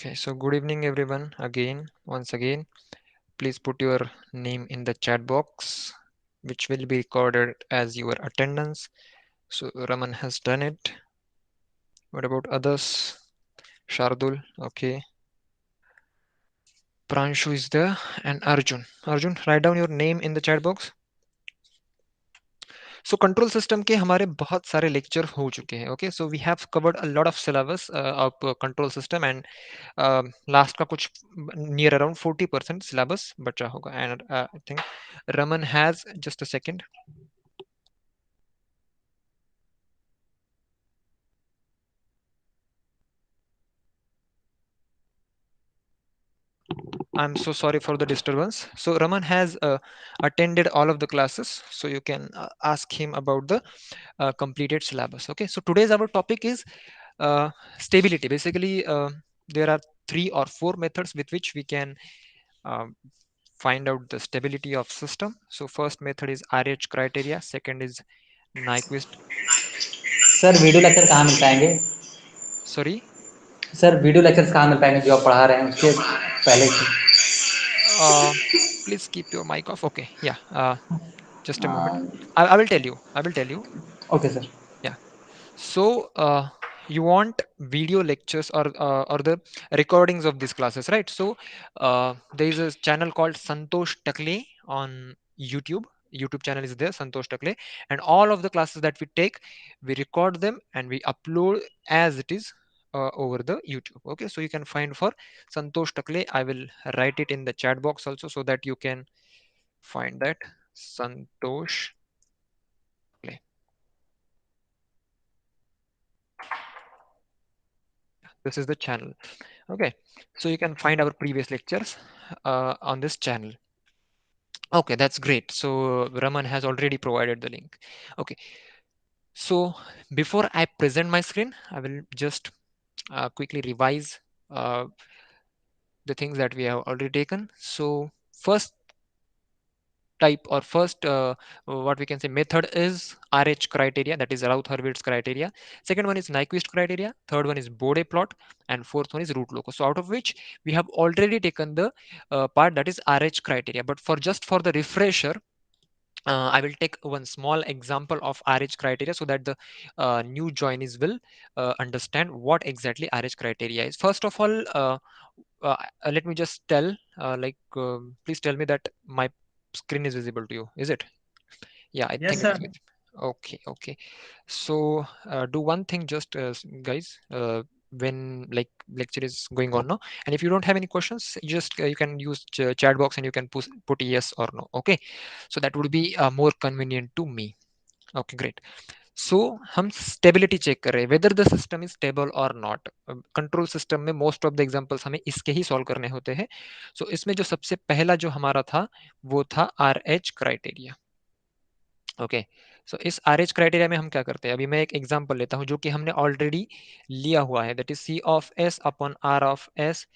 Okay, so good evening everyone once again. Please put your name in the chat box, which will be recorded as your attendance. So Raman has done it. What about others? Shardul, okay. Pranshu is there and Arjun. Arjun, write down your name in the chat box. So control system के हमारे बहुत सारे lecture हो चुके हैं okay so we have covered a lot of syllabus of control system and last का कुछ near around 40% syllabus बचा होगा and I think Raman has just a second I'm so sorry for the disturbance. So Raman has attended all of the classes, so you can ask him about the completed syllabus. Okay, so today's our topic is stability. Basically, there are 3 or 4 methods with which we can um, find out the stability of system. So first method is RH criteria, second is Nyquist. Sir video lecture कहाँ मिल पाएंगे? Sorry. Sir video lectures कहाँ मिल पाएंगे जो आप पढ़ा रहे हैं उसके पहले से? Uh, please keep your mic off. Okay, yeah. Just a moment. I will tell you. I will tell you. Okay sir. Yeah. So you want video lectures or the recordings of these classes, right? So there is a channel called Santosh Takle on YouTube. YouTube channel is there, Santosh Takle, and all of the classes that we take, we record them and we upload as it is over the YouTube. Okay, so you can find for Santosh Takle. I will write it in the chat box also so that you can find that Santosh Takle. This is the channel. Okay, so you can find our previous lectures on this channel. Okay, that's great. So Raman has already provided the link. Okay, so before I present my screen, I will just quickly revise uh, the things that we have already taken. So first type or first what we can say method is RH criteria, that is Raut-Hurwitz criteria. Second one is Nyquist criteria. Third one is Bode plot, and fourth one is root locus. So out of which we have already taken the part that is RH criteria. But for just for the refresher, I will take one small example of RH criteria so that the new joinees will understand what exactly RH criteria is. First of all, let me just tell, please tell me that my screen is visible to you. Is it? Yeah, I Yes, think it sir. is visible. Okay, okay. So do one thing, just guys, when like lecture is going on now, and if you don't have any questions, you can use chat box and you can put yes or no. Okay, so that would be more convenient to me. Okay, great. सो हम stability check कर रहे हैं whether the system is stable और not. Control system में most of the examples हमें इसके ही solve करने होते हैं. सो इसमें जो सबसे पहला जो हमारा था वो था R H criteria. Okay, so इस आर एच क्राइटेरिया में हम क्या करते हैं, अभी मैं एक एग्जांपल लेता हूं जो कि हमने ऑलरेडी लिया हुआ है, that is C of s upon R of s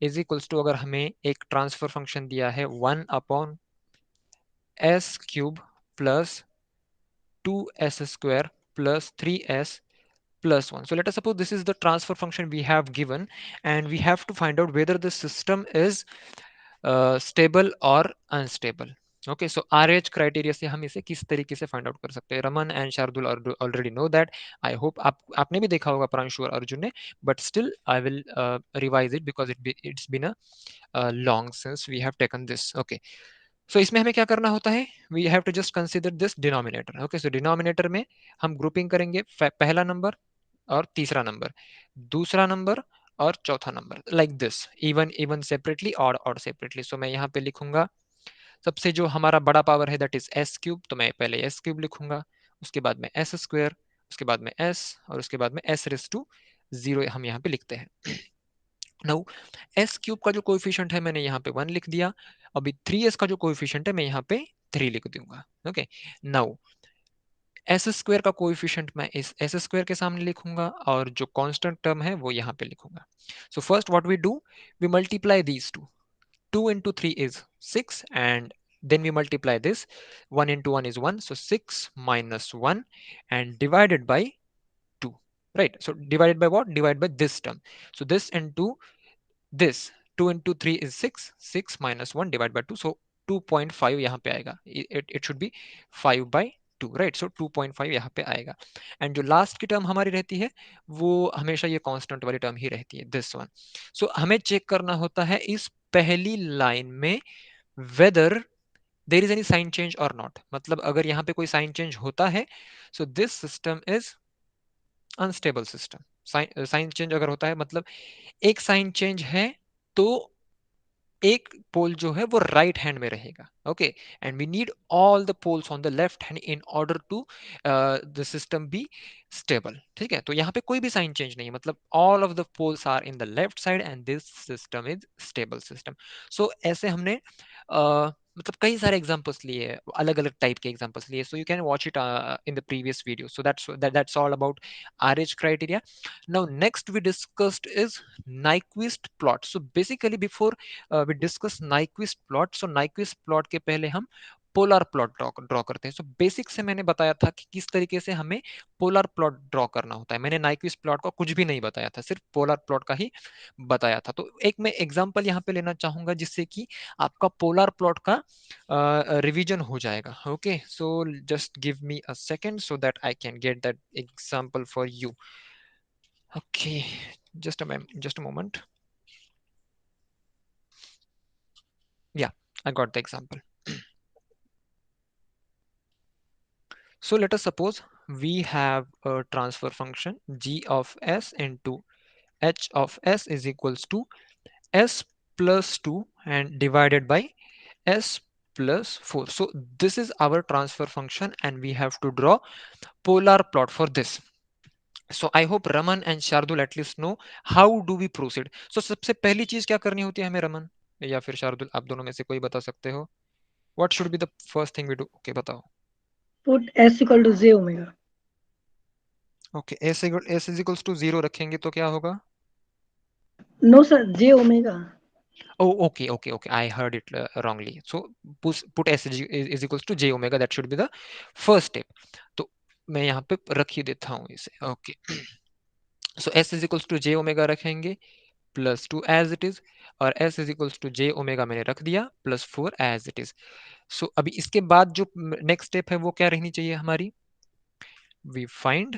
is equals to, अगर हमें एक ट्रांसफर फंक्शन दिया है 1 upon s cube plus 2s square plus 3s plus 1. So let us suppose this is the transfer function we have given, and we have to find out whether the system is stable or unstable. Okay, so RH criteria से हम इसे किस तरीके से find out कर सकते हैं. Raman and Shardul already know that. I hope आपने भी देखा होगा, प्रांशु और अर्जुन ने, but still I will revise it because it's been a long since we have taken this. Okay, so इसमें हमें क्या करना होता है, we have to just consider this denominator. Okay, so denominator में हम ग्रुपिंग करेंगे पहला नंबर और तीसरा नंबर, दूसरा नंबर और चौथा number, like this, even even separately, odd odd separately. So मैं यहाँ पे लिखूंगा सबसे जो हमारा बड़ा पावर है दैट इज एस क्यूब, तो मैं पहले एस क्यूब लिखूंगा, उसके बाद में एस स्क्वायर, उसके बाद में एस, और उसके बाद में एस रेस टू जीरो हम यहाँ पे लिखते हैं. नाउ एस क्यूब का जो कोएफिशिएंट है मैंने यहाँ पे 1 लिख दिया. अभी 3s का जो कोएफिशिएंट है मैं यहाँ पे 3 लिख दूंगा. ओके, नाउ एस स्क्वायर का कोएफिशिएंट मैं इस एस स्क्वायर के सामने लिखूंगा और जो कांस्टेंट टर्म है वो यहाँ पे लिखूंगा. So first what we do, we multiply these two. 2 into 3 is 6, and then we multiply this. 1 into 1 is 1, so 6 minus 1 and divided by 2, right? So divided by what? Divided by this term. So this into this 2 into 3 is 6, 6 minus 1 divided by 2, so 2.5 यहाँ पे आएगा. It should be 5/2, right? So 2.5 यहाँ पे आएगा. And जो last की term हमारी रहती है वो हमेशा ये कांस्टेंट वाली टर्म ही रहती है, दिस वन. सो हमें चेक करना होता है इस पहली लाइन में whether there is any sign change और नॉट. मतलब अगर यहाँ पे कोई साइन चेंज होता है, so this system is unstable system. Sign change अगर होता है मतलब एक साइन चेंज है तो एक पोल जो है वो राइट हैंड में रहेगा. Okay, and we need all the poles on the left hand in order to the system be stable. ठीक है, तो यहाँ पे कोई भी साइन चेंज नहीं है, मतलब all of the poles are in the left side and this system is stable system. So ऐसे हमने मतलब कई सारे एग्जांपल्स लिए, अलग अलग टाइप के एग्जांपल्स लिए. सो you can watch it in the previous video. So that's all about RH criteria. Now next we discussed is Nyquist plot. So basically before we discuss Nyquist plot, so Nyquist plot के पहले हम polar plot draw करते हैं. So basic से मैंने बताया था कि किस तरीके से हमें पोलर प्लॉट ड्रॉ करना होता है. मैंने नाइक्विस्ट प्लॉट का कुछ भी नहीं बताया था, सिर्फ पोलर प्लॉट का ही बताया था. तो एक मैं एग्जांपल यहाँ पे लेना चाहूंगा जिससे कि आपका पोलर प्लॉट का रिवीजन हो जाएगा. Okay, so just give me a second so that I can get that example for you. Okay, just a moment. Yeah, I got the example. So let us suppose we have a transfer function g of s into h of s is equals to s plus 2 and divided by s plus 4. So this is our transfer function and we have to draw polar plot for this. So I hope Raman and Shardul at least know how do we proceed. So सबसे पहली चीज क्या करनी होती है हमें, रमन या फिर शार्दुल, आप दोनों में से कोई बता सकते हो? What should be the first thing we do? Okay, बताओ. Put s equal to j omega. Okay, s is equals to 0 रखेंगे तो क्या होगा? No sir, j omega. Oh, okay. I heard it wrongly. So put s is equals to j omega. That should be the first step. तो मैं यहाँ पे रख ही देता हूँ इसे. Okay. So s is equals to j omega रखेंगे plus 2 as it is, और s is equals to j omega मैंने रख दिया plus 4 as it is. So अभी इसके बाद जो नेक्स्ट स्टेप है वो क्या रहनी चाहिए हमारी? We find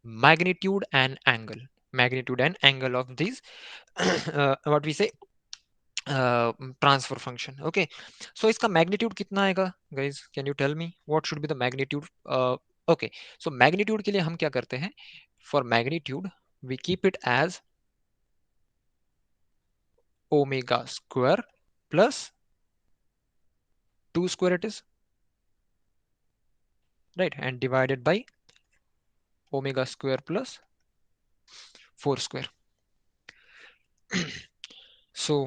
magnitude and angle. Magnitude and angle of this what we say transfer function. Okay, so इसका मैग्नीट्यूड कितना आएगा guys? Can you tell me what should be the magnitude? Okay, so magnitude के लिए हम क्या करते हैं? For magnitude we keep it as omega square plus 2 square it is, right, and divided by omega square plus 4 square. So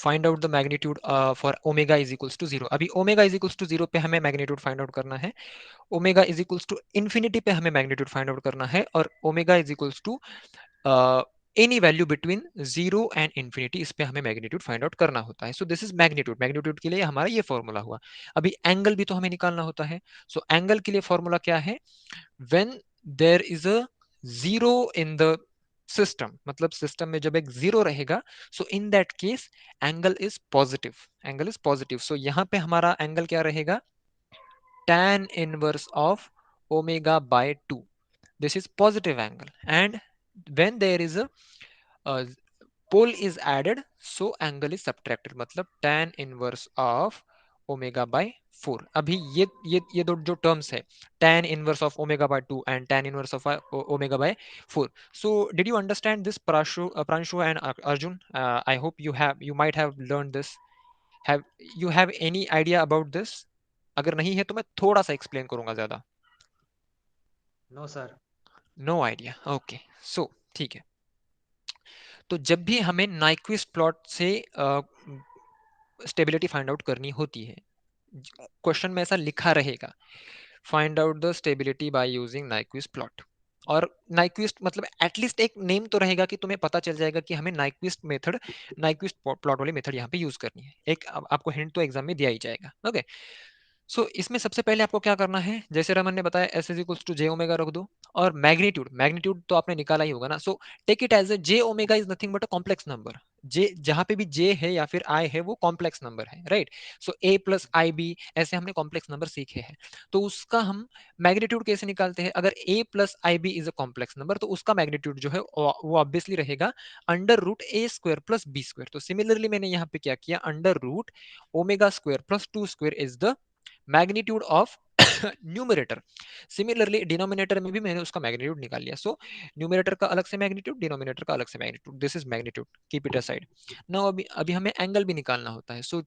find out the magnitude for omega is equals to 0. अभी omega is equals to 0 पे हमें magnitude find out करना है, omega is equals to infinity पे हमें magnitude find out करना है, और omega is equals to any value between 0 and infinity, इस पे हमें मैग्नीट्यूड फाइंड आउट करना होता है. So this is magnitude. Magnitude के लिए हमारा ये फॉर्मूला हुआ. अभी एंगल भी तो हमें निकालना होता है. सो एंगल के लिए फॉर्मूला क्या है? When there is a zero in the system, मतलब सिस्टम में जब एक जीरो रहेगा, so in that case angle is positive. Angle is positive. So यहाँ पे हमारा एंगल क्या रहेगा? tan inverse of omega by 2. This is positive angle, and when there is a pole is added, so angle is subtracted, मतलब tan inverse of omega by 4. अभी ये दो जो terms है, tan inverse of omega by 2 and tan inverse of omega by 4. So did you understand this, Pranshu and Arjun? I hope you might have learned this. Have you have any idea about this? अगर नहीं है तो मैं थोड़ा सा explain करूंगा ज्यादा. No sir. No idea. Okay, so ठीक है. तो जब भी हमें नाइक्विस्ट प्लॉट से स्टेबिलिटी फाइंड आउट करनी होती है, क्वेश्चन में ऐसा लिखा रहेगा, find out the stability by using Nyquist plot. और नाइक्विस्ट मतलब एटलीस्ट एक नेम तो रहेगा कि तुम्हें पता चल जाएगा कि हमें नाइक्विस्ट मेथड, नाइक्विस्ट प्लॉट वाली मेथड यहाँ पे यूज करनी है. एक आपको हिंट तो एग्जाम में दिया ही जाएगा. ओके, सो इसमें सबसे पहले आपको क्या करना है, जैसे रमन ने बताया s is equals to j omega रख दो, और मैग्नीट्यूड तो आपने निकाला ही होगा ना. So take it as a j omega is nothing but a complex number. J जहां पे भी जे है या फिर आई है वो कॉम्प्लेक्स नंबर है, right. So A plus i B, ऐसे हमने कॉम्प्लेक्स नंबर सीखे हैं। तो उसका हम मैग्नीट्यूड कैसे निकालते हैं? अगर a plus i b is a complex number तो उसका मैग्नीट्यूड जो है वो ऑब्वियसली रहेगा under root a square plus b square. तो सिमिलरली मैंने यहाँ पे क्या किया, under root omega square plus 2 square is the magnitude of numerator. Similarly denominator में भी मैंने उसका मैग्नीट्यूड निकाल लिया। सो न्यूमरेटर का अलग से मैग्नीट्यूड, डिनोमिनेटर का अलग से magnitude, this is magnitude, keep it aside. Now अभी अभी हमें एंगल भी निकालना होता है। सो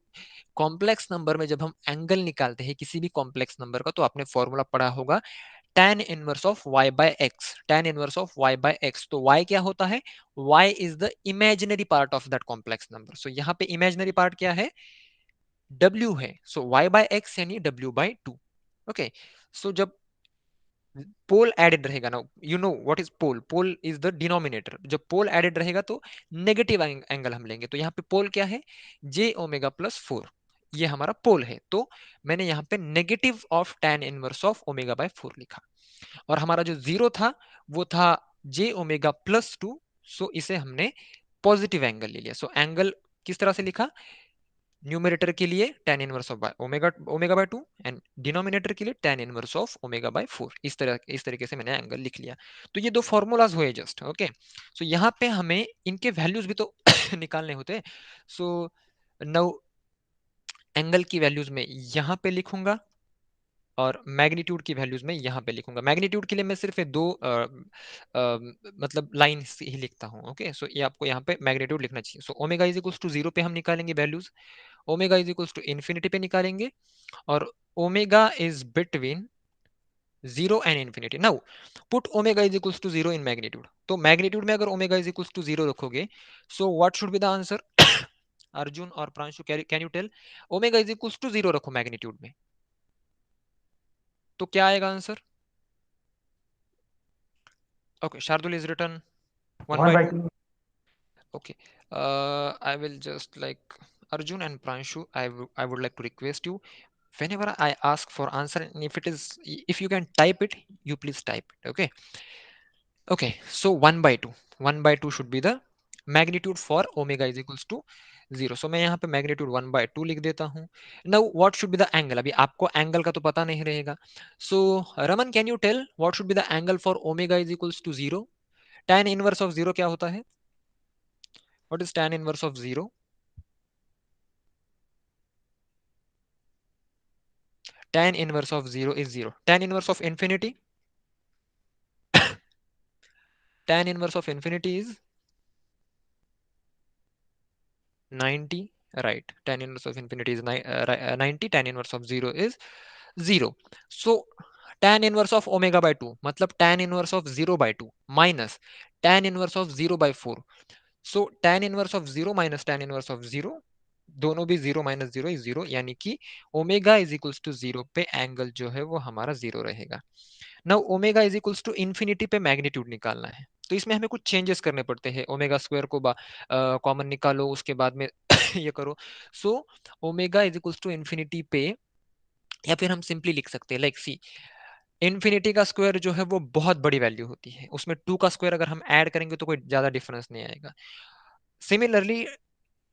कॉम्प्लेक्स नंबर में जब हम एंगल निकालते हैं किसी भी कॉम्प्लेक्स नंबर का, तो आपने फॉर्मूला पढ़ा होगा tan inverse of y by x, tan inverse of y by x। तो y क्या होता है? y is the imaginary part of that complex number. So यहाँ पे इमेजिनरी पार्ट क्या है? w है। सो y बाय x यानी w बाय 2। ओके, सो जब पोल एडेड रहेगा ना, you know what is pole, pole is the denominator. जब पोल एडेड रहेगा तो नेगेटिव एंगल हम लेंगे। तो यहाँ पे पोल क्या है? j ओमेगा प्लस 4, ये हमारा पोल है। तो मैंने यहाँ पे negative of tan inverse of omega bye 4 लिखा। और हमारा जो जीरो था वो था j ओमेगा प्लस 2। सो इसे हमने पॉजिटिव एंगल ले लिया। सो एंगल किस तरह से लिखा? न्यूमरेटर के लिए tan inverse of omega omega by 2 and denominator के लिए tan inverse of omega bye 4। इस तरीके से मैंने एंगल लिख लिया। तो ये दो फॉर्मूलाज हुए जस्ट। ओके, सो यहाँ पे हमें इनके वैल्यूज भी तो निकालने होते हैं। सो नाउ एंगल की वैल्यूज में यहाँ पे लिखूंगा और मैग्नीट्यूड की वैल्यूज में यहाँ पे लिखूंगा। मैग्नीट्यूड के लिए मैं सिर्फ ये दो मतलब लाइन ही लिखता हूँ। ओके, सो ये आपको यहाँ पे मैग्नीट्यूड लिखना चाहिए। So omega is equals to 0 पे हम निकालेंगे values, omega is equals to infinity पे निकालेंगे, और omega is between 0 and infinity. Now put omega is equals to 0 in magnitude. तो मैग्नीट्यूड में अगर ओमेगा इज इक्वल्स टू 0 रखोगे, so what should be the answer? Arjun और Pranshu, can you tell? Omega is equals to 0 रखो magnitude में, तो क्या आएगा answer? Okay, Shardul is written 1 one by by 2. Two. Okay, I will just like Arjun and Pranshu, I would like to request you, whenever I ask for answer, and if it is, if you can type it, you please type it. Okay. Okay. So 1 by 2, 1 by 2 should be the magnitude for omega is equals to 0. So मैं यहाँ पे magnitude 1 by 2 लिख देता हूँ. Now what should be the angle? अभी आपको angle का तो पता नहीं रहेगा. So Raman, can you tell what should be the angle for omega is equals to 0? Tan inverse of 0 क्या होता है? What is tan inverse of 0? Tan inverse of 0 is 0. Tan inverse of infinity? Tan inverse of infinity is 90. Right. Tan inverse of infinity is 90. Tan inverse of 0 is 0. So tan inverse of omega by 2 मतलब tan inverse of 0 by 2 minus tan inverse of 0 by 4. So tan inverse of 0 minus tan inverse of 0, दोनों भी 0 minus 0 is 0, यानी कि omega is equals to 0 पे angle जो है वो हमारा 0 रहेगा। Now omega is equals to infinity पे मैग्नीट्यूड निकालना है, तो इसमें हमें कुछ चेंजेस करने पड़ते हैं। ओमेगा स्क्वायर को कॉमन निकालो, उसके बाद में ये करो। So omega is equals to infinity पे, या फिर हम सिंपली लिख सकते हैं लाइक सी, इन्फिनिटी का स्क्वायर जो है वो बहुत बड़ी वैल्यू होती है, उसमें 2 का स्क्वायर अगर हम ऐड करेंगे तो कोई ज्यादा डिफरेंस नहीं आएगा। सिमिलरली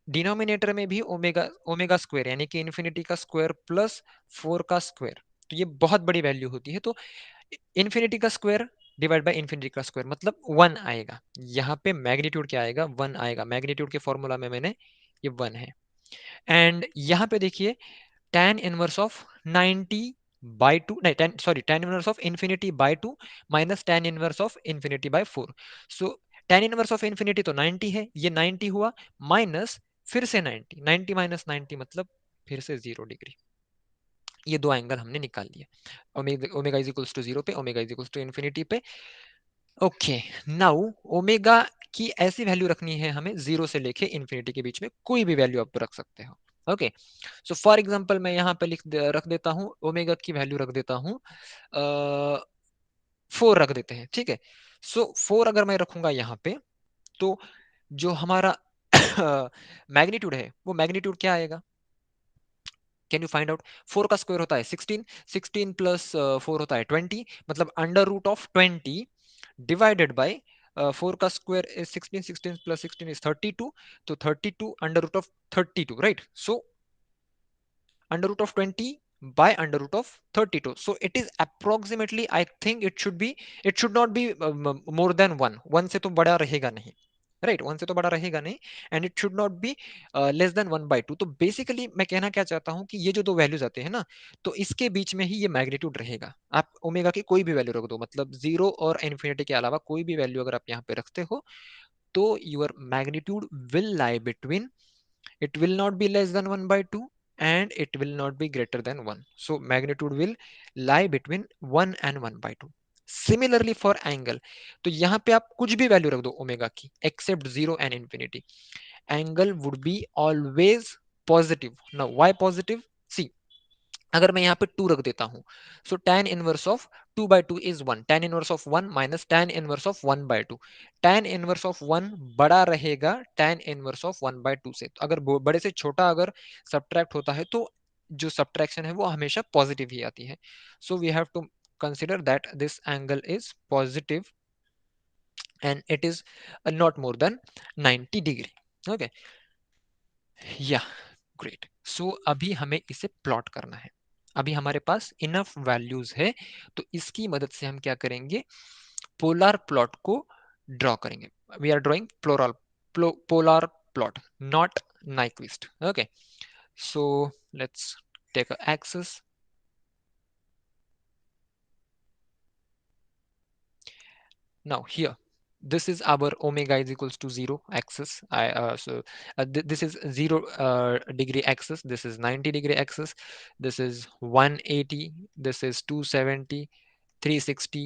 डिनोमिनेटर में भी ओमेगा ओमेगा स्क्वायर यानी कि इन्फिनिटी का स्क्वायर प्लस 4 का स्क्वायर, तो ये बहुत बड़ी वैल्यू होती है। तो इन्फिनिटी का स्क्वायर डिवाइड बाय इन्फिनिटी का स्क्वायर मतलब 1 आएगा। यहाँ पे मैग्नीट्यूड क्या आएगा? 1 आएगा। मैग्नीट्यूड के फॉर्मूला में मैंने ये 1 है। एंड यहाँ पे देखिए tan इनवर्स ऑफ 90 बाई 2, नहीं tan inverse of infinity by 2 minus tan inverse of infinity by 4। So tan inverse of infinity तो 90 है, ये 90 हुआ, माइनस फिर से 90, 90 माइनस 90 मतलब फिर से 0 डिग्री। ये दो एंगल हमने निकाल लिए, ओमेगा इज इक्वल्स टू 0 पे, omega is equals to infinity पे। ओके, नाउ ओमेगा की ऐसी वैल्यू रखनी है हमें 0 से लेके इन्फिनिटी के बीच में, कोई भी वैल्यू आप रख सकते हो। ओके, सो फॉर एग्जांपल मैं यहाँ पे रख देता हूँ, ओमेगा की वैल्यू रख देता हूँ 4 रख देते हैं, ठीक है। सो 4 अगर मैं रखूंगा यहाँ पे, तो जो हमारा मैग्नीट्यूड है वो मैग्नीट्यूड क्या आएगा? Can you find out? 4 का स्क्वायर होता है 16, 16 प्लस 4 होता है 20, मतलब under root of 20 divided by 4 का स्क्वायर इज 16, 16 प्लस 16 इज 32, तो 32 under root of 32, right? So under root of 20 by under root of 32, so it is approximately, I think it should be, it should not be more than 1, 1 से तो बड़ा रहेगा नहीं, right? 1 से तो बड़ा रहेगा नहीं, and it should not be less than 1/2। तो बेसिकली मैं कहना क्या चाहता हूं कि ये जो दो वैल्यूज आते हैं ना, तो इसके बीच में ही ये मैग्नीट्यूड रहेगा। आप ओमेगा की कोई भी वैल्यू रख दो, मतलब 0 और इन्फिनिटी के अलावा कोई भी वैल्यू अगर आप यहाँ पे रखते हो, तो your magnitude will lie between, it will not be less than 1/2 and it will not be greater than 1. So magnitude will lie between 1 and 1/2. Similarly for angle, तो यहाँ पे आप कुछ भी वैल्यू रख दो ओमेगा की except 0 and infinity, angle would be always positive. Now why positive? See, अगर मैं यहाँ पे 2 रख देता हूँ, सो tan inverse of 2/2 is 1, tan inverse of 1 minus tan inverse of 1/2, tan inverse of 1 बड़ा रहेगा tan इनवर्स ऑफ 1/2 से। तो अगर बड़े से छोटा अगर सब्ट्रैक्ट होता है तो जो सब्ट्रैक्शन है वो हमेशा पॉजिटिव ही आती है। So we have to consider that this angle is positive and it is not more than 90 degree. Okay, yeah great. So अभी हमें इसे प्लॉट करना है। अभी हमारे पास इनफ वैल्यूज है, तो इसकी मदद से हम क्या करेंगे, पोलर प्लॉट को ड्रॉ करेंगे। We are drawing polar plot, not Nyquist. Okay, so let's take a axis. Now here, this is our omega is equals to 0 axis. This is 0 degree axis, this is 90 degree axis, this is 180, this is 270, 360,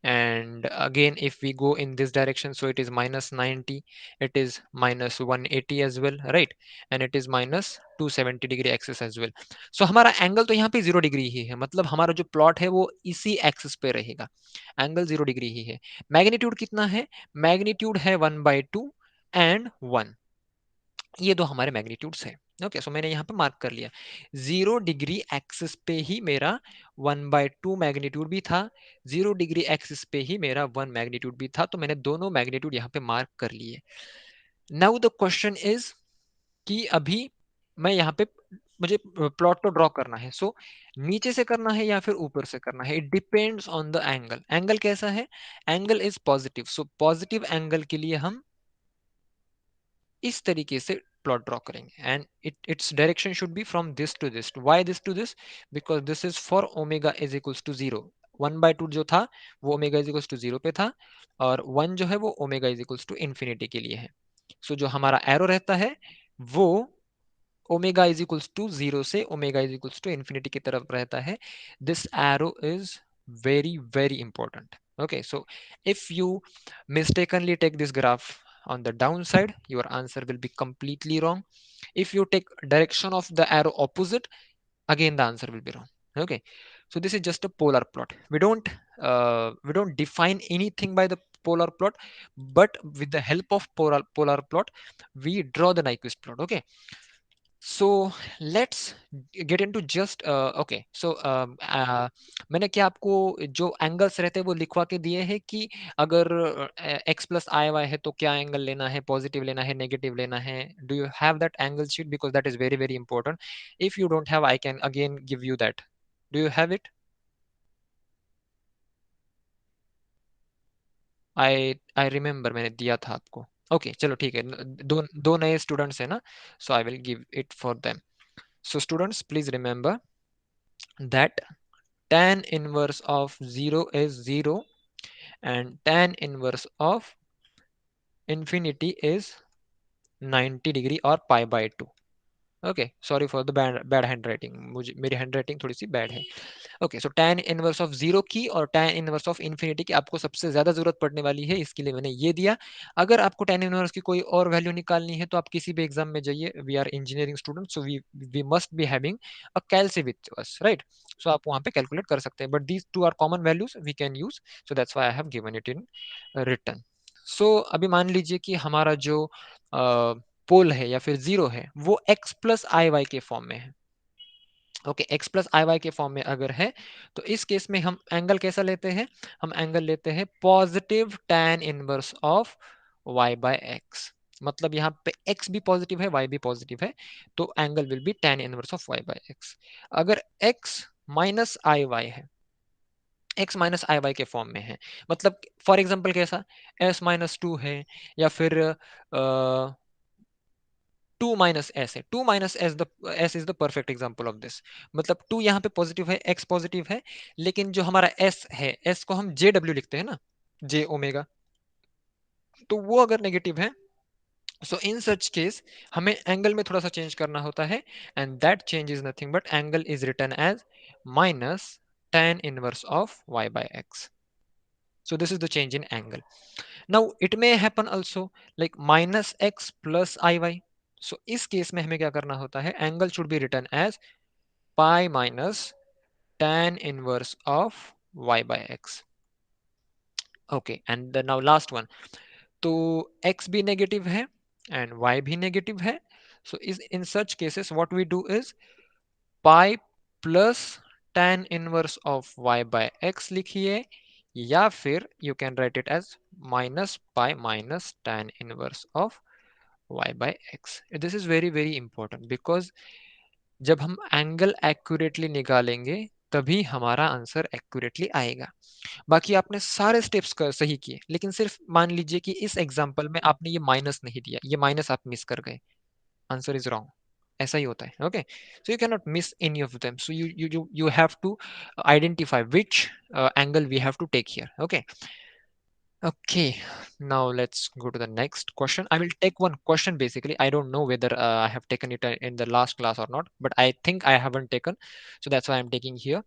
and again if we go in this direction, so it is minus 90, it is minus 180 as well, right? And it is minus 270 degree axis as well. So हमारा angle तो यहाँ पे 0 degree ही है, मतलब हमारा जो plot है वो इसी एक्सिस पे रहेगा, एंगल 0 डिग्री ही है। मैग्नीट्यूड कितना है? मैग्नीट्यूड है 1/2 एंड 1, ये दो हमारे मैग्नीट्यूड्स है। ओके, सो मैंने यहाँ पे मार्क कर लिया, 0 डिग्री एक्सिस पे ही मेरा 1/2 मैग्नीट्यूड भी था, 0 डिग्री एक्सिस पे ही मेरा 1 मैग्नीट्यूड भी था, तो मैंने दोनों मैग्नीट्यूड यहाँ पे मार्क कर लिए। नाउ द क्वेश्चन इज कि अभी मैं यहाँ पे, मुझे प्लॉट तो ड्रॉ करना है, सो नीचे से करना है या फिर ऊपर से करना है, it depends on the angle. Angle कैसा है? Angle is positive, so positive angle के लिए हम इस तरीके से प्लॉट ड्रॉ करेंगे, and its direction should be from this to this. Why this to this? Because this is for omega is equals to 0। 1/2 जो था वो ओमेगा इज इक्वल्स टू 0 पे था, और 1 जो है वो omega is equals to infinity के लिए है। सो जो हमारा एरो रहता है वो ओमेगा इज इक्वल्स टू 0 से omega is equals to infinity की तरफ रहता है। This arrow is very very important. Okay, so if you mistakenly take this graph on the downside, your answer will be completely wrong. If you take direction of the arrow opposite, again the answer will be wrong. Okay, so this is just a polar plot. We don't define anything by the polar plot, but with the help of polar plot we draw the Nyquist plot. Okay, so let's get into just okay, so मैंने क्या आपको जो angles रहते हैं वो लिखवा के दिए हैं कि अगर x प्लस आई वाई है तो क्या एंगल लेना है, पॉजिटिव लेना है, नेगेटिव लेना है? Do you have that angle sheet? Because that is very very important. If you don't have, I can again give you that. Do you have it? I remember मैंने दिया था आपको। ओके चलो ठीक है, दो दो नए स्टूडेंट्स हैं ना, so I will give it for them. So students, please remember that tan inverse of 0 is 0 and tan inverse of infinity is 90 degree or pi by 2. Okay, sorry for the bad hand writing, मुझे मेरी hand writing थोड़ी सी bad है। Okay, so tan inverse of 0 की और tan inverse of infinity की आपको सबसे ज्यादा जरूरत पड़ने वाली है, इसके लिए मैंने ये दिया। अगर आपको tan इनवर्स की कोई और वैल्यू निकालनी है तो आप किसी भी एग्जाम में जाइए, we are engineering student, so we must be having a calci with us, right? सो आप वहां पे कैलकुलेट कर सकते हैं, but these two are common values we can use, so that's why I have given it in return. So अभी मान लीजिए कि हमारा जो पोल है या फिर जीरो है वो x प्लस आई वाई के फॉर्म में है। ओके, एक्स प्लस आई वाई के फॉर्म में अगर है तो इस केस में हम एंगल कैसा लेते हैं, हम एंगल लेते हैं positive tan inverse of y by x. मतलब यहाँ पे x भी पॉजिटिव है, y भी पॉजिटिव है, तो angle will be tan inverse of y by x. अगर x माइनस आई वाई है, x माइनस आई वाई के फॉर्म में है, मतलब फॉर एग्जाम्पल कैसा, s माइनस टू है, या फिर टू माइनस एस है, two minus s the s is the perfect example of this. मतलब टू यहाँ पे पॉजिटिव है, एक्स पॉजिटिव है, लेकिन जो हमारा एस है, एस को हम जे डब्ल्यू लिखते हैं ना, जे ओमेगा, तो वो अगर नेगेटिव है, सो इन सच केस हमें एंगल में थोड़ा सा चेंज करना होता है, and that change is nothing but angle is written as minus tan inverse of y by x. So this is the change in angle. Now it may happen also like minus x plus iy. So इस case में हमें क्या करना होता है, angle should be written as pi minus tan inverse of y by x. Okay, and the now last one. तो x भी negative है and y भी नेगेटिव है, so is in such cases what we do is pi plus tan inverse of y by x लिखिए, या फिर you can write it as minus pi minus tan inverse of y by x. This is very very important because जब हम angle accurately निकालेंगे तभी हमारा answer accurately आएगा। बाकी आपने सारे स्टेप्स कर सही किए, लेकिन सिर्फ मान लीजिए कि इस एग्जांपल में आपने ये माइनस नहीं दिया, ये माइनस आप मिस कर गए, आंसर इज रॉन्ग। ऐसा ही होता है। Okay, so you can not miss any of them, so you have to identify which angle we have to take here. Okay, okay, now let's go to the next question. I will take one question basically. I don't know whether I have taken it in the last class or not, but I think I haven't taken, so that's why I'm taking here.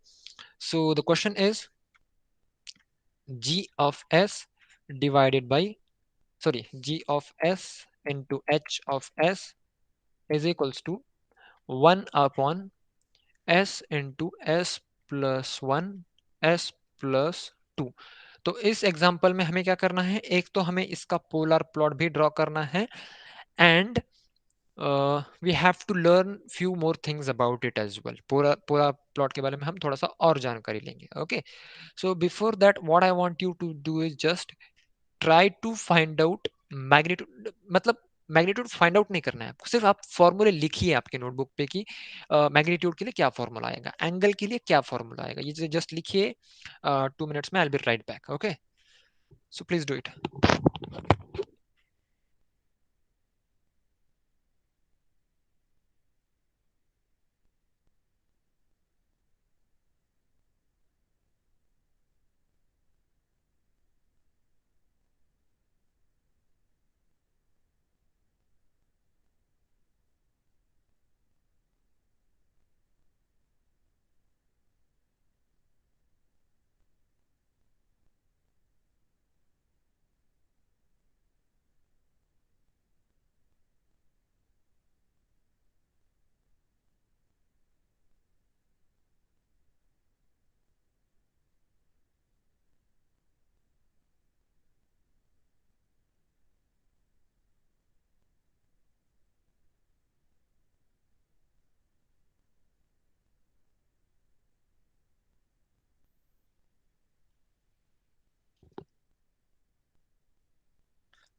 So the question is g of s divided by, sorry, g of s into h of s is equals to 1 upon s into s plus 1 s plus 2। तो इस example में हमें क्या करना है, एक तो हमें इसका पोलर प्लॉट भी ड्रॉ करना है, and we have to learn few more things about it as well. पूरा पूरा प्लॉट के बारे में हम थोड़ा सा और जानकारी लेंगे। Okay, so before that what I want you to do is just try to find out magnitude. मतलब मैग्नीट्यूड फाइंड आउट नहीं करना है आपको, सिर्फ आप फॉर्मूले लिखिए आपके नोटबुक पे कि मैग्नीट्यूड के लिए क्या फॉर्मूला आएगा, एंगल के लिए क्या फॉर्मूला आएगा, ये जस्ट लिखिए। 2 मिनट्स में I will be right back. Okay, so please do it.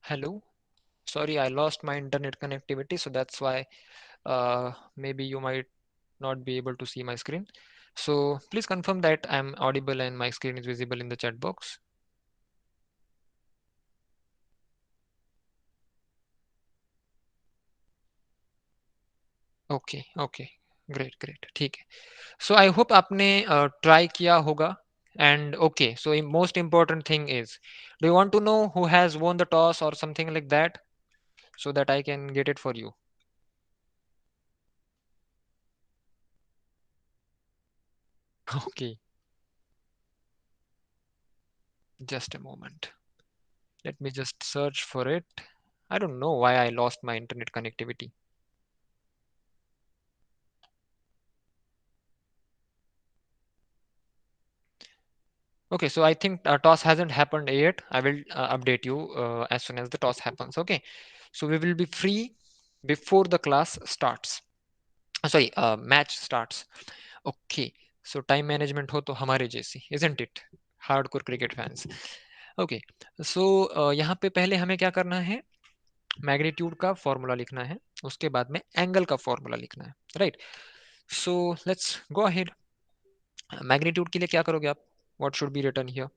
Hello, sorry, I lost my internet connectivity, so that's why maybe you might not be able to see my screen. So please confirm that I'm audible and my screen is visible in the chat box. Okay okay, great great, ठीक है। So I hope आपने try किया होगा, and okay, so most important thing is, do you want to know who has won the toss or something like that, so that I can get it for you? Okay, just a moment, let me just search for it. I don't know why I lost my internet connectivity. Okay, so I think toss hasn't happened yet. I will update you as soon as the toss happens. Okay, so we will be free before the class starts. Sorry, match starts. Okay, so time management हो तो हमारे जैसी, isn't it, hardcore cricket fans. Okay, so यहाँ पे पहले हमें क्या करना है, मैग्नीट्यूड का फॉर्मूला लिखना है, उसके बाद में एंगल का फॉर्मूला लिखना है, right. So let's go ahead. Magnitude के लिए क्या करोगे आप, what should be written here?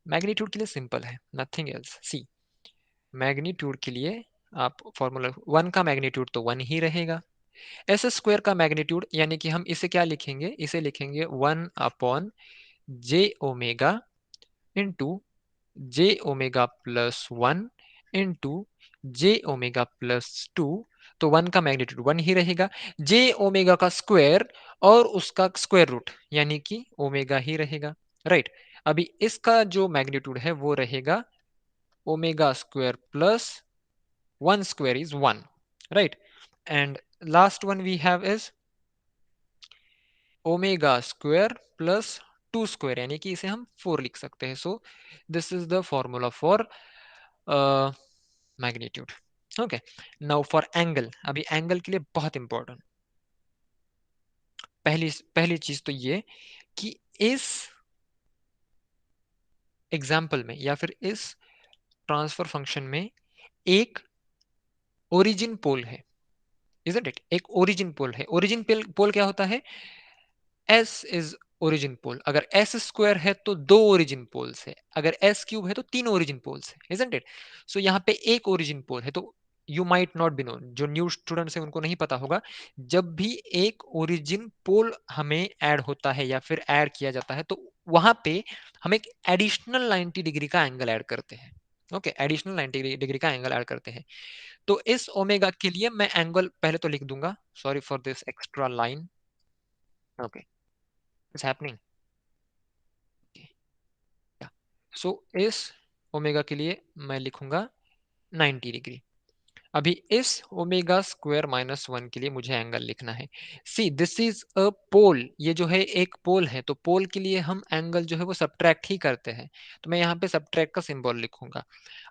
Magnitude के लिए सिंपल है, नथिंग एल्स। सी, मैग्नीट्यूड के लिए आप फॉर्मूला, वन का मैग्नीट्यूड तो वन ही रहेगा, एस स्क्वायर का मैग्नीट्यूड यानी कि हम इसे क्या लिखेंगे, इसे लिखेंगे वन अपॉन जे ओमेगा इंटू जे ओमेगा प्लस वन इंटू जे ओमेगा प्लस टू। तो वन का मैग्नीट्यूड वन ही रहेगा, जे ओमेगा का स्क्वायर और उसका स्क्वायर रूट यानी कि ओमेगा ही रहेगा, राइट। अभी इसका जो मैग्नीट्यूड है वो रहेगा omega square plus one square is one, right. And last one we have is omega square plus two square यानी कि इसे हम फोर लिख सकते हैं। So this is the formula for magnitude. Okay, now for angle, अभी angle के लिए बहुत इंपॉर्टेंट, पहली पहली चीज तो ये कि इस एग्जाम्पल में या फिर इस ट्रांसफर फंक्शन में एक ओरिजिन पोल है, इजंट इट, एक ओरिजिन पोल है। ओरिजिन पोल क्या होता है, एस इज ओरिजिन पोल, अगर एस स्क्वायर है तो दो ओरिजिन पोल्स है, अगर एस क्यूब है तो तीन ओरिजिन पोल्स है, इजंट इट। सो यहाँ पे एक ओरिजिन पोल है, तो you might not be known, जो न्यू स्टूडेंट्स है उनको नहीं पता होगा, जब भी एक ओरिजिन पोल हमें ऐड होता है या फिर ऐड किया जाता है तो वहां पे हम एक एडिशनल 90 डिग्री का एंगल ऐड करते हैं। ओके, एडिशनल 90 डिग्री का एंगल ऐड करते हैं। तो इस ओमेगा के लिए मैं एंगल पहले तो लिख दूंगा, sorry for this extra line. Okay, it's happening. So इस ओमेगा के लिए मैं लिखूंगा 90 डिग्री। अभी इस ओमेगा स्क्वायर माइनस वन के लिए मुझे एंगल लिखना है। सी, दिस इज अ पोल, ये जो है एक पोल है, तो पोल के लिए हम एंगल जो है वो सब्ट्रैक्ट ही करते हैं, तो मैं यहाँ पे सब्ट्रैक्ट का सिंबल लिखूंगा।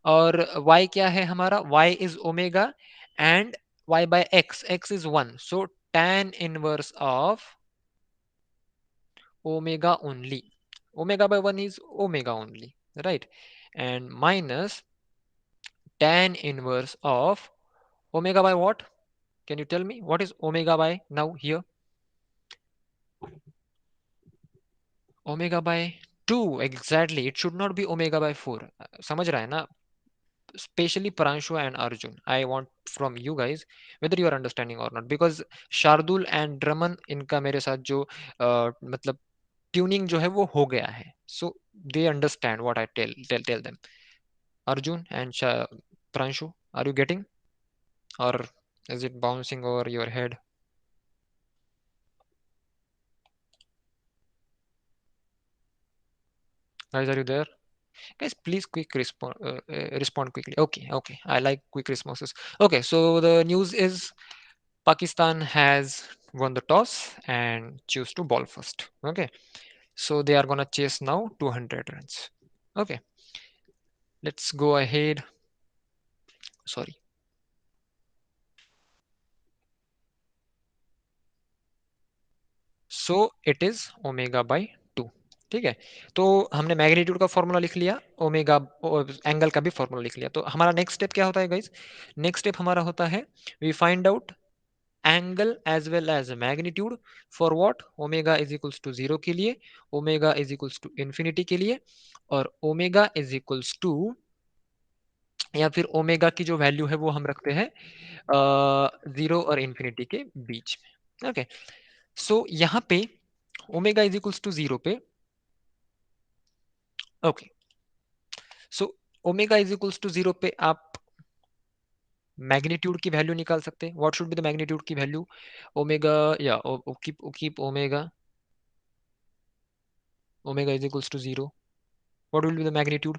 और y क्या है हमारा, y is omega and y by x, x is one, so tan inverse of omega only, omega by 1 is omega only, right, and minus tan inverse of omega by what, can you tell me what is omega by now here? Omega by 2, exactly, it should not be omega by 4, समझ रहा है ना, especially Pranshu and Arjun, I want from you guys whether you are understanding or not, because Shardul and Draman इनका मेरे साथ जो मतलब tuning जो है वो हो गया है, so they understand what I tell them. Arjun and Pranshu, are you getting, or is it bouncing over your head? Guys, are you there? Guys, please quick respond quickly. Okay, okay. I like quick responses. Okay, so the news is Pakistan has won the toss and choose to ball first. Okay, so they are gonna chase now 200 runs. Okay, let's go ahead. Sorry. So it is omega by two, ठीक है। तो हमने magnitude का formula लिख लिया, omega angle का भी formula लिख लिया, तो हमारा नेक्स्ट स्टेप क्या होता है गाइस, नेक्स्ट स्टेप हमारा होता है we find out angle as well as magnitude for what, omega is equals to zero के लिए, omega is equals to infinity के लिए, और ओमेगा इज इक्वल्स टू, या फिर ओमेगा की जो वैल्यू है वो हम रखते हैं जीरो और इन्फिनिटी के बीच में। ओके, सो यहाँ पे omega is equals to zero पे, okay, so omega is equals to zero पे आप मैग्नीट्यूड की वैल्यू निकाल सकते हैं, what should be the magnitude की वैल्यू, ओमेगा या keep omega is equals to zero, what will be the magnitude,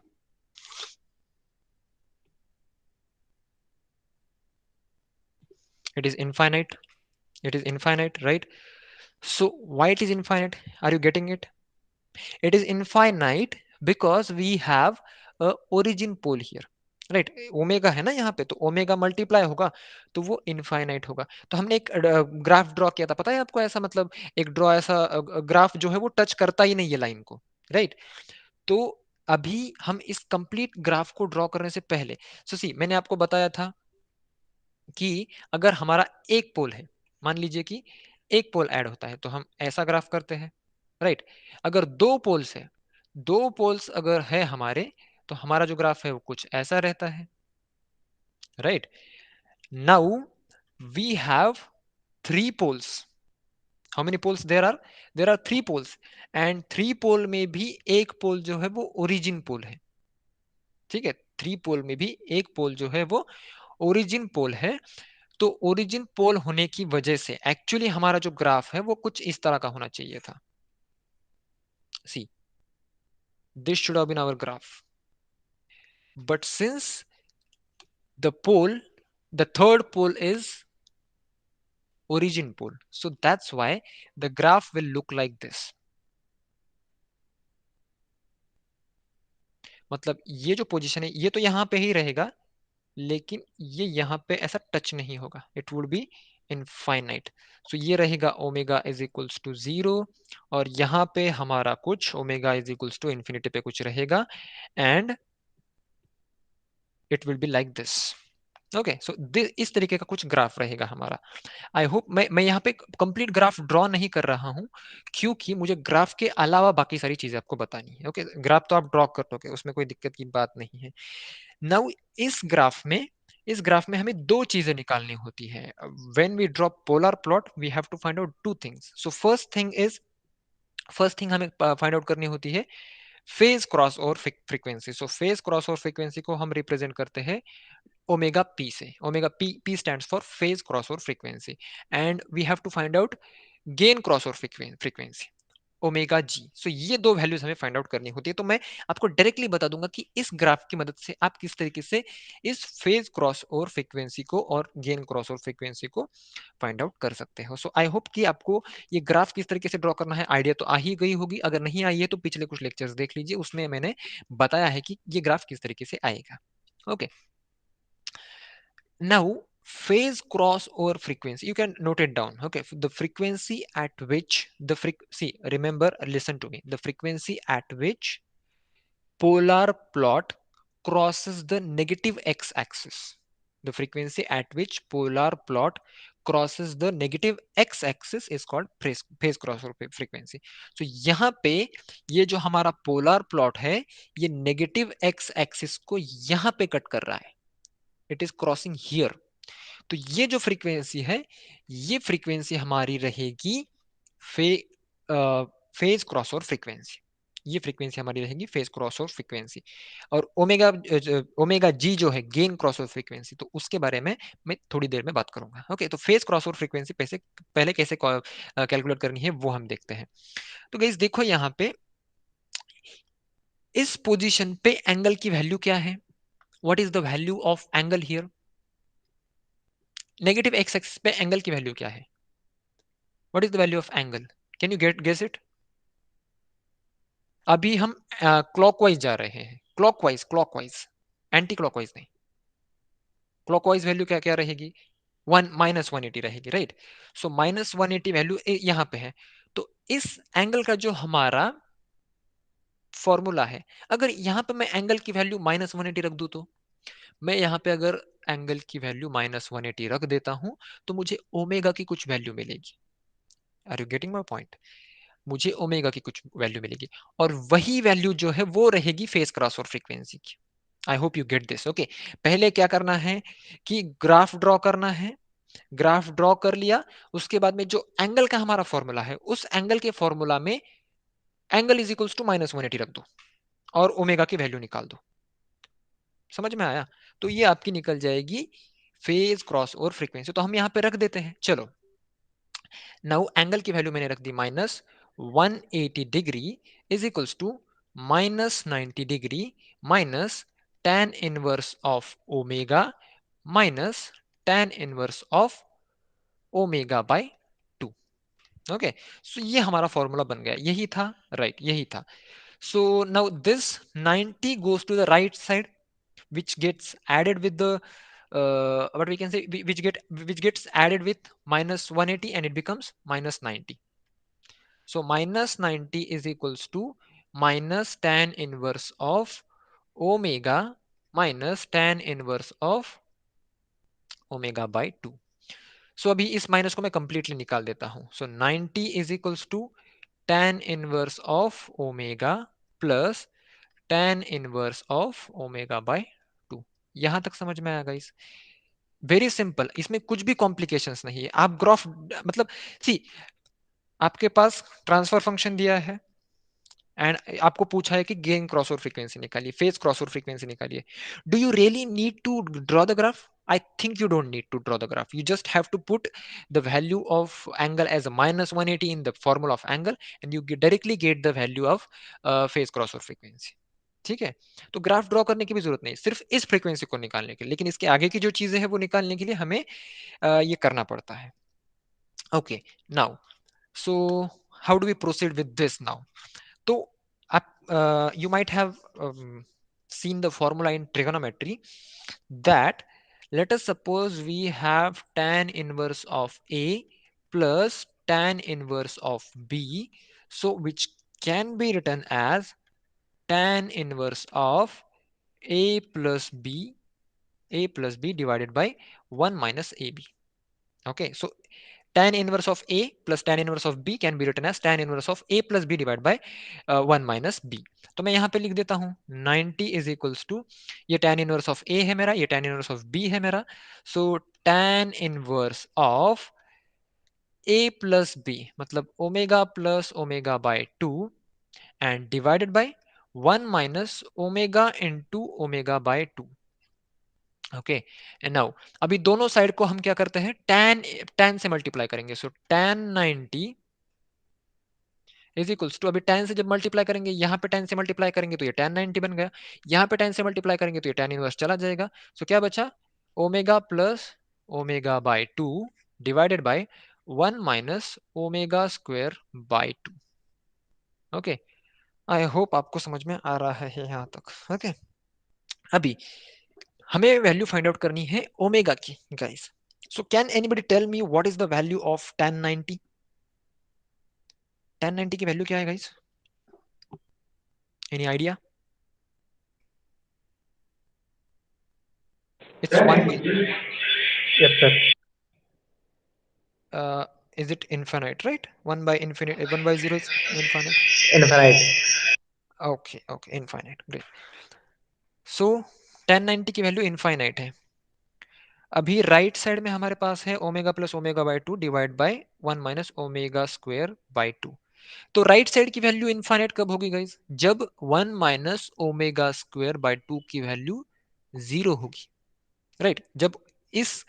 it is infinite, it is infinite, right? So why it is infinite, are you getting it? It is infinite because we have a origin pole here, right, omega है ना यहाँ पे, तो omega multiply होगा तो वो infinite होगा। तो हमने एक ग्राफ ड्रॉ किया था, पता है आपको, ऐसा मतलब एक ड्रॉ ऐसा ग्राफ जो है वो टच करता ही नहीं है लाइन को, राइट। तो अभी हम इस कंप्लीट ग्राफ को ड्रॉ करने से पहले, सो सी मैंने आपको बताया था कि अगर हमारा एक पोल है, मान लीजिए कि एक पोल ऐड होता है तो हम ऐसा ग्राफ करते हैं, राइट। अगर दो पोल्स है, दो पोल्स अगर है हमारे, तो हमारा जो ग्राफ है वो कुछ ऐसा रहता है, right. Now we have three poles. How many poles there are three poles, and three pole में भी एक पोल जो है वो ओरिजिन पोल है, ठीक है। थ्री पोल में भी एक पोल जो है वो ओरिजिन पोल है। तो ओरिजिन पोल होने की वजह से एक्चुअली हमारा जो ग्राफ है वो कुछ इस तरह का होना चाहिए था। See, this should have been our graph, but since the pole, the third pole is origin pole, so that's why the graph will look like this। मतलब ये जो पोजीशन है ये तो यहाँ पे ही रहेगा, लेकिन ये यहाँ पे ऐसा टच नहीं होगा, इट वुड बी इनफाइनाइट। सो ये रहेगा ओमेगा इज इक्वल्स टू 0, और यहाँ पे हमारा कुछ omega is equals to infinity पे कुछ रहेगा, and it will be like this. Okay, so इस तरीके का कुछ ग्राफ रहेगा हमारा। आई होप मैं यहाँ पे कंप्लीट ग्राफ ड्रॉ नहीं कर रहा हूँ, क्योंकि मुझे ग्राफ के अलावा बाकी सारी चीजें आपको बतानी है। ओके, ग्राफ तो आप ड्रॉ कर दोगे, उसमें कोई दिक्कत की बात नहीं है। नाउ इस ग्राफ में हमें दो चीजें निकालनी होती है। When we draw polar plot we have to find out two things. So first thing हमें फाइंड आउट करनी होती है phase crossover frequency. So phase crossover frequency को हम रिप्रेजेंट करते हैं ओमेगा पी से। Omega p stands for phase crossover frequency, and we have to find out gain crossover frequency, omega g. So ये दो values हमें find out करनी होती है। तो मैं आपको डायरेक्टली बता दूंगा कि इस ग्राफ की मदद से आप किस तरीके से इस फेज क्रॉस और फ्रीक्वेंसी को और गेन क्रॉस और फ्रीक्वेंसी को फाइंड आउट कर सकते हो। सो आई होप कि आपको ये ग्राफ किस तरीके से ड्रॉ करना है आइडिया तो आ ही गई होगी। अगर नहीं आई है तो पिछले कुछ लेक्चर्स देख लीजिए, उसमें मैंने बताया है कि ये ग्राफ किस तरीके से आएगा। Okay, now phase cross over frequency, you can note it down. Okay, the frequency at which see, remember, listen to me, the frequency at which polar plot crosses the negative x-axis, the frequency at which polar plot crosses the negative x-axis is called phase crossover frequency. So यहाँ पे ये जो हमारा polar plot है ये negative x-axis को यहाँ पे कट कर रहा है, it is crossing here। तो ये जो फ्रीक्वेंसी है ये फ्रीक्वेंसी हमारी रहेगी फे फेज क्रॉस ओवर फ्रीक्वेंसी। ये फ्रीक्वेंसी हमारी रहेगी फेज क्रॉस ओवर फ्रीक्वेंसी। और ओमेगा ओमेगा जी जो है गेन क्रॉस ओवर फ्रीक्वेंसी, तो उसके बारे में मैं थोड़ी देर में बात करूंगा। ओके, तो फेज क्रॉस ओवर फ्रीक्वेंसी पहले कैसे कैलकुलेट करनी है वो हम देखते हैं। तो गाइस देखो यहाँ पे इस पोजीशन पे एंगल की वैल्यू क्या है, what is the value of angle here. Negative x axis पे एंगल की वैल्यू क्या है, what is the value of angle, can you guess it. अभी हम क्लॉकवाइज जा रहे हैं, क्लॉकवाइज एंटी क्लॉकवाइज नहीं। क्लॉकवाइज वैल्यू क्या क्या रहेगी, -180 रहेगी, राइट। सो -180 वैल्यू यहाँ पे है। तो इस एंगल का जो हमारा फॉर्मूला है, अगर यहाँ पे मैं एंगल की वैल्यू -180 रख दूं, तो मैं यहाँ पे अगर एंगल की वैल्यू -180 रख देता हूं तो मुझे ओमेगा की कुछ वैल्यू मिलेगी। Are you getting my point, मुझे ओमेगा की कुछ वैल्यू मिलेगी, और वही वैल्यू जो है वो रहेगी फेज क्रॉस और फ्रीक्वेंसी की। I hope you get this. Okay, पहले क्या करना है कि ग्राफ ड्रॉ करना है, ग्राफ ड्रॉ कर लिया, उसके बाद में जो एंगल का हमारा फॉर्मूला है उस एंगल के फॉर्मूला में एंगल इज इक्वल्स टू -180 रख दो और ओमेगा की वैल्यू निकाल दो। समझ में आया, तो ये आपकी निकल जाएगी फेज क्रॉस और फ्रीक्वेंसी। तो हम यहाँ पे रख देते हैं, चलो। नाउ एंगल की वैल्यू मैंने रख दी -180 degree is equals to -90 degree minus tan inverse of omega minus tan inverse of omega by 2। Okay, so ये हमारा फॉर्मूला बन गया, यही था, राइट, यही था। So now this 90 goes to the right side, which gets added with the what we can say, which gets added with minus 180 and it becomes minus 90. So minus 90 is equals to minus tan inverse of omega minus tan inverse of omega by 2. So अभी इस minus को मैं completely निकाल देता हूं. So 90 is equals to tan inverse of omega plus tan inverse of omega by 2. यहां तक समझ में आया गाइस? वेरी सिंपल, इसमें कुछ भी कॉम्प्लिकेशंस नहीं है. आप ग्राफ मतलब सी, आपके पास ट्रांसफर फंक्शन दिया है एंड आपको पूछा है कि गेन क्रॉस ओवर फ्रीक्वेंसी निकालिए, फेज क्रॉस ओवर फ्रीक्वेंसी निकालिए. Do you really need to draw the graph? I think you don't need to draw the graph. You just have to put the value of angle as a minus 180 in the formula of angle and you directly get the value of phase crossover frequency. ठीक है, तो graph draw करने की भी जरूरत नहीं, सिर्फ इस फ्रीक्वेंसी को निकालने के लिए. लेकिन इसके आगे की जो चीजें हैं वो निकालने के लिए हमें ये करना पड़ता है. Okay, now so how do we proceed with this now? तो आप you might have seen the formula in trigonometry that let us suppose we have tan inverse of A plus tan inverse of B, so which can be written as tan inverse of A plus B divided by 1 minus AB. Okay, so tan inverse of A plus tan inverse of B can be written as tan inverse of A plus B divided by 1 minus B. तो मैं यहाँ पे लिख देता हूँ 90 is equals to, ये tan inverse of A है मेरा, ये tan inverse of B है मेरा. So tan inverse of A plus B मतलब omega plus omega by 2 and divided by 1 minus omega into omega by 2. Okay, and now अभी दोनों side को हम क्या करते हैं, tan से मल्टीप्लाई करेंगे. सो tan 90 इज इक्वल्स टू, अभी tan से जब मल्टीप्लाई करेंगे, यहाँ पे tan से मल्टीप्लाई करेंगे तो ये tan 90 बन गया, यहाँ पे tan से मल्टीप्लाई करेंगे तो ये tan इनवर्स चला जाएगा. सो क्या बचा, omega plus omega by 2 divided by 1 minus omega square by 2. Okay, I hope आपको समझ में आ रहा है यहाँ तक. ओके, अभी हमें वैल्यू फाइंड आउट करनी है ओमेगा की guys. So can anybody tell me what is the value of tan 90? tan 90 की वैल्यू क्या है guys? Any idea? It's 1 by Yes, sir. is it infinite, right? 1 by infinite, 1 by 0 is infinite. Infinite. Okay, okay, infinite, great. So tan 90 की value infinite है. अभी right side में हमारे पास है omega plus omega by 2 divide by 1 minus omega square by 2. तो right side की value infinite कब होगी गाइस? जब 1 माइनस ओमेगा स्क्वायर बाय 2 की वैल्यू 0 होगी, राइट? जब इस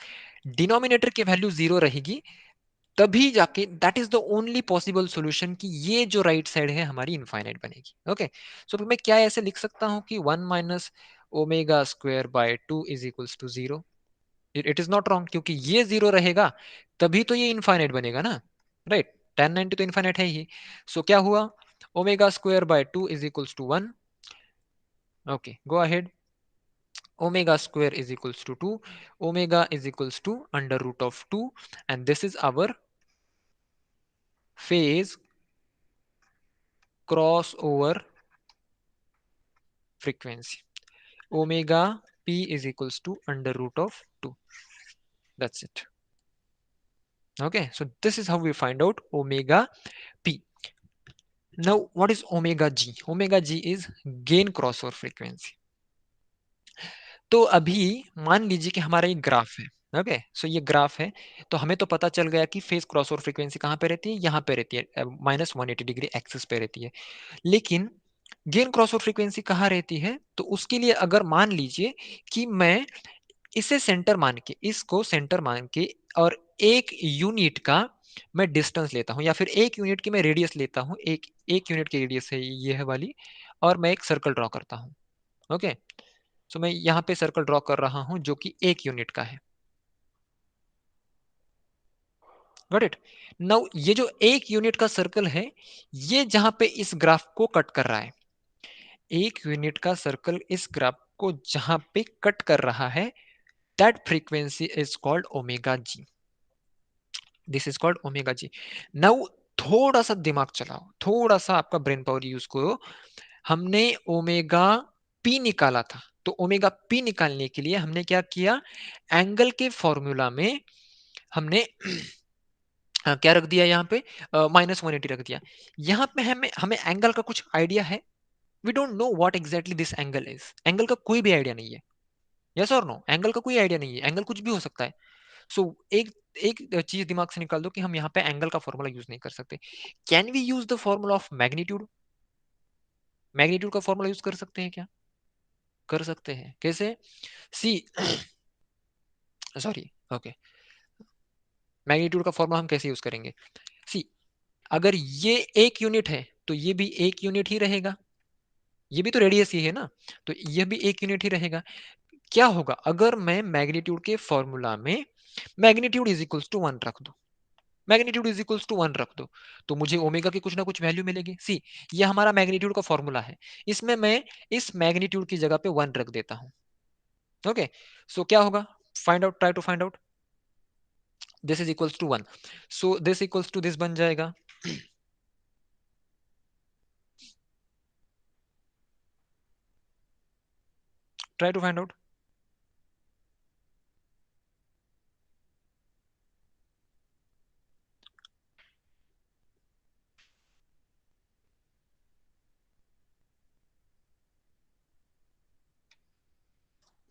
डिनोमिनेटर की वैल्यू 0 रहेगी तभी जाके that is the only possible solution कि ये जो राइट साइड है हमारी इनफाइनाइट बनेगी. ओके, सो मैं क्या ऐसे लिख सकता हूं कि 1 minus omega square by 2 is equals to 0. It is not wrong, क्योंकि ये 0 रहेगा तभी तो ये इनफाइनाइट बनेगा ना, राइट? tan 90 तो इनफाइनाइट है ही. सो क्या हुआ, omega square by 2 is equals to 1. Okay, go ahead. Omega square is equals to 2. Omega is equals to under root of 2. And this is our phase crossover frequency. Omega p is equals to under root of 2. That's it. Okay, so this is how we find out omega p. Now what is omega g? Omega g is gain crossover frequency. तो अभी मान लीजिए कि हमारा एक graph है. Okay, so ये graph है, तो हमें तो पता चल गया कि फेज क्रॉसओवर फ्रीक्वेंसी कहाँ पे रहती है, यहाँ पे रहती है, माइनस 180 डिग्री एक्सिस पे रहती है. लेकिन गेन क्रॉसओवर फ्रीक्वेंसी कहाँ रहती है? तो उसके लिए अगर मान लीजिए कि मैं इसे सेंटर मान के, इसको सेंटर मान के और एक यूनिट का मैं डिस्टेंस लेता हूं, या फिर एक यूनिट की मैं रेडियस लेता हूं, एक यूनिट की रेडियस है ये है वाली, और मैं एक सर्कल ड्रॉ करता हूं. ओके, सो मैं यहाँ पे सर्कल ड्रॉ कर रहा हूं जो कि 1 यूनिट का है. Got it? नाउ ये जो 1 यूनिट का सर्कल है, ये जहां पे इस ग्राफ को कट कर रहा है, 1 यूनिट का सर्कल इस ग्राफ को जहां पे कट कर रहा है, that frequency is called omega g. This is called omega g. Now थोड़ा सा दिमाग चलाओ, थोड़ा सा आपका ब्रेन पावर यूज करो. हमने ओमेगा पी निकाला था, तो ओमेगा पी निकालने के लिए हमने क्या किया, एंगल के फॉर्मूला में हमने क्या रख दिया यहाँ पे, -180 रख दिया. यहाँ पे हमें हमें एंगल का कुछ आइडिया है? We don't know what exactly this angle is. Angle का कोई भी आइडिया नहीं है. यस और नो? एंगल का कोई आइडिया नहीं है. एंगल कुछ भी हो सकता है. सो एक एक चीज दिमाग से निकाल दो कि हम यहाँ पे एंगल का फॉर्मूला यूज नहीं कर सकते. Can we use the formula of magnitude? Magnitude का फॉर्मूला यूज कर सकते हैं क्या? कर सकते हैं. कैसे? सी सॉरी, ओके, मैग्नीट्यूड का फॉर्मूला हम कैसे यूज करेंगे? सी, अगर ये एक यूनिट है तो ये भी एक यूनिट ही रहेगा. ये भी तो रेडियस ही है ना, तो ये भी एक यूनिट ही रहेगा. क्या होगा अगर मैं मैग्नीट्यूड के फॉर्मूला में मैग्नीट्यूड इज इक्वल्स टू 1 रख दूं? मैग्नीट्यूड इज इक्वल्स टू 1 रख दो तो मुझे ओमेगा की कुछ ना कुछ वैल्यू मिलेगी. सी, ये हमारा मैग्नीट्यूड का फॉर्मूला है, इसमें मैं इस मैग्नीट्यूड की जगह पे 1 रख देता हूं. ओके, सो क्या होगा? Find out, try to find out. This is equals to 1, so this equals to this बन जाएगा. Try to find out.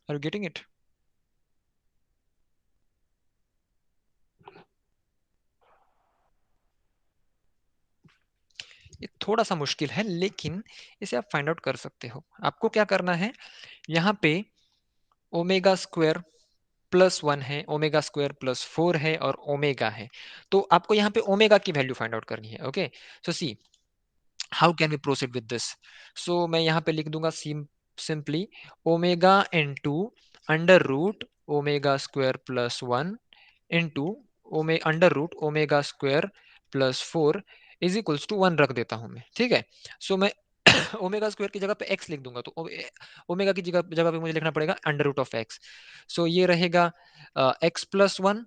Are you getting it? ये थोड़ा सा मुश्किल है लेकिन इसे आप फाइंड आउट कर सकते हो. आपको क्या करना है, यहाँ पे ओमेगा स्क्वायर प्लस 1 है, ओमेगा स्क्वायर प्लस 4 है और ओमेगा है. तो आपको यहाँ पे ओमेगा की वैल्यू फाइंड आउट करनी है. Okay, so see how can we proceed with this. So मैं यहाँ पे लिख दूंगा simply omega into under root omega square plus 1 into under root omega square plus 4 is equals to 1 रख देता हूं मैं. ठीक है, सो मैं ओमेगा स्क्वायर की जगह पे x लिख दूंगा, तो ओमेगा की जगह जगह पे मुझे लिखना पड़ेगा अंडर रूट ऑफ x. सो ये रहेगा x प्लस 1,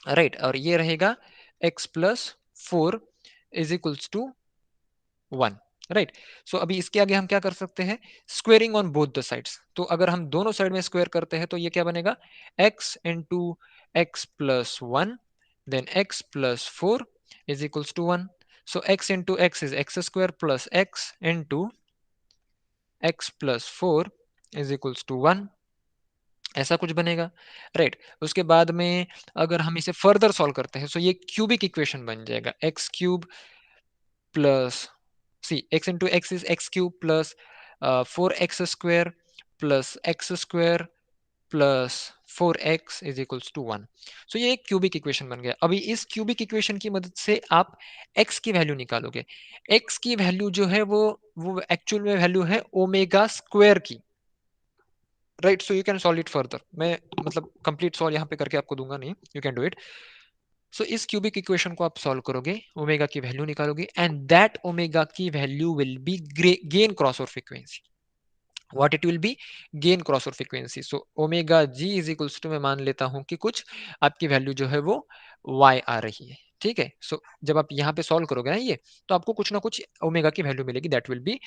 राइट, और ये रहेगा x plus 4 is equals to 1, right. So अभी इसके आगे हम क्या कर सकते हैं, squaring on both the sides. तो अगर हम दोनों साइड में स्क्वायर करते हैं तो ये क्या बनेगा, x into X plus 1 then x plus 4 is equals to 1. So x into X is X square plus x into X plus 4 is equals to 1. ऐसा कुछ बनेगा, राइट. उसके बाद में अगर हम इसे फर्दर सॉल्व करते हैं तो ये क्यूबिक इक्वेशन बन जाएगा, x cube plus C x into x is x cube plus 4x square plus x square plus 4x is equals to 1. So ये एक क्यूबिक इक्वेशन बन गया. अभी इस क्यूबिक इक्वेशन की मदद से आप x की वैल्यू निकालोगे. x की वैल्यू जो है वो एक्चुअल में वैल्यू है ओमेगा स्क्वायर की, right. So you can solve it further. मैं मतलब कंप्लीट सॉल्व यहाँ पे करके आपको दूंगा नहीं, यू कैन डू इट. सो इस क्यूबिक इक्वेशन को आप सॉल्व करोगे, ओमेगा की वैल्यू निकालोगे एंड दैट ओमेगा की value will be gain cross over frequency. What it will be, gain cross over frequency. So omega G is equals to, मैं मान लेता हूं कि कुछ आपकी वैल्यू जो है वो y आ रही है. ठीक है, सो जब आप यहाँ पे सॉल्व करोगे ना ये, तो आपको कुछ ना कुछ ओमेगा की वैल्यू मिलेगी, that will be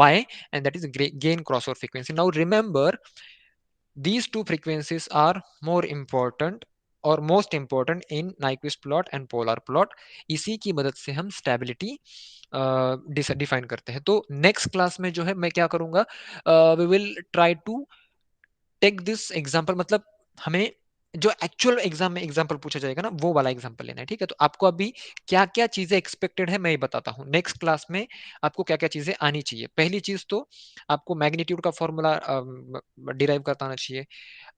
y and that is gain cross over frequency. Now remember these two frequencies are more important और most important in Nyquist plot and polar plot. इसी की मदद से हम स्टेबिलिटी डिफाइन करते हैं. तो नेक्स्ट क्लास में जो है मैं क्या करूंगा, we will try to take this example. मतलब हमें जो एक्चुअल एग्जाम में एग्जाम्पल पूछा जाएगा ना, वो वाला एग्जाम्पल लेना है. ठीक है, तो आपको अभी क्या क्या चीजें एक्सपेक्टेड है मैं बताता हूँ. नेक्स्ट क्लास में आपको क्या क्या चीजें आनी चाहिए. पहली चीज तो आपको मैग्नीट्यूड का फॉर्मूला डिराइव करता आना चाहिए,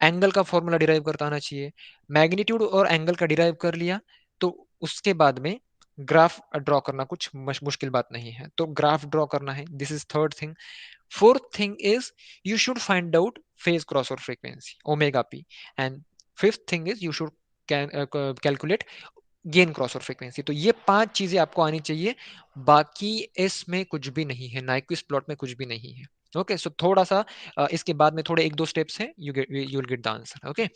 एंगल का फॉर्मूला डिराइव करता आना चाहिए. मैग्नीट्यूड और एंगल का डिराइव कर लिया तो उसके बाद में ग्राफ ड्रॉ करना कुछ मुश्किल बात नहीं है, तो ग्राफ ड्रॉ करना है. This is third thing. Fourth thing is you should find out phase crossover frequency omega p, and fifth thing is you should calculate gain crossover frequency. तो ये 5 चीजें आपको आनी चाहिए, बाकी इसमें कुछ भी नहीं है, नाइक्विस्ट प्लॉट में कुछ भी नहीं है। ओके, सो थोड़ा सा इसके बाद में थोड़े 1-2 स्टेप्स हैं, you will get the answer. Okay,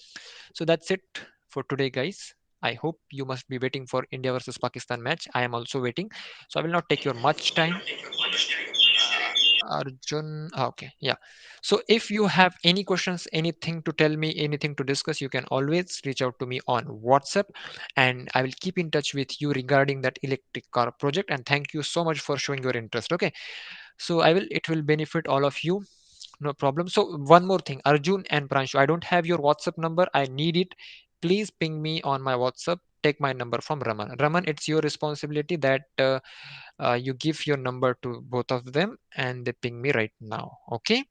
so that's it for today, guys. I hope you must be waiting for India versus Pakistan match. I am also waiting, so I will not take your much time. Arjun, okay, yeah. So if you have any questions, anything to tell me, anything to discuss, you can always reach out to me on WhatsApp, and I will keep in touch with you regarding that electric car project. And thank you so much for showing your interest. Okay, so it will benefit all of you. No problem. So one more thing, Arjun and Pranshu, I don't have your WhatsApp number. I need it. Please ping me on my WhatsApp. Take my number from Raman. Raman, it's your responsibility that you give your number to both of them and they ping me right now. Okay.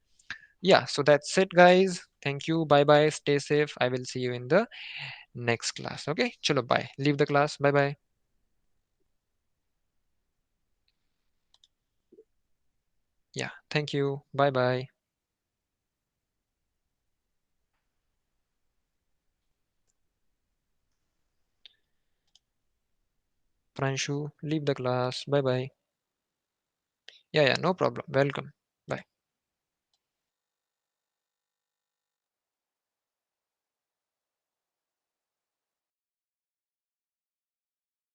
Yeah. So that's it, guys. Thank you. Bye bye. Stay safe. I will see you in the next class. Okay. Chalo. Bye. Leave the class. Bye bye. Yeah. Thank you. Bye bye. Pranshu, leave the class. Bye bye. Yeah. Yeah. No problem. Welcome.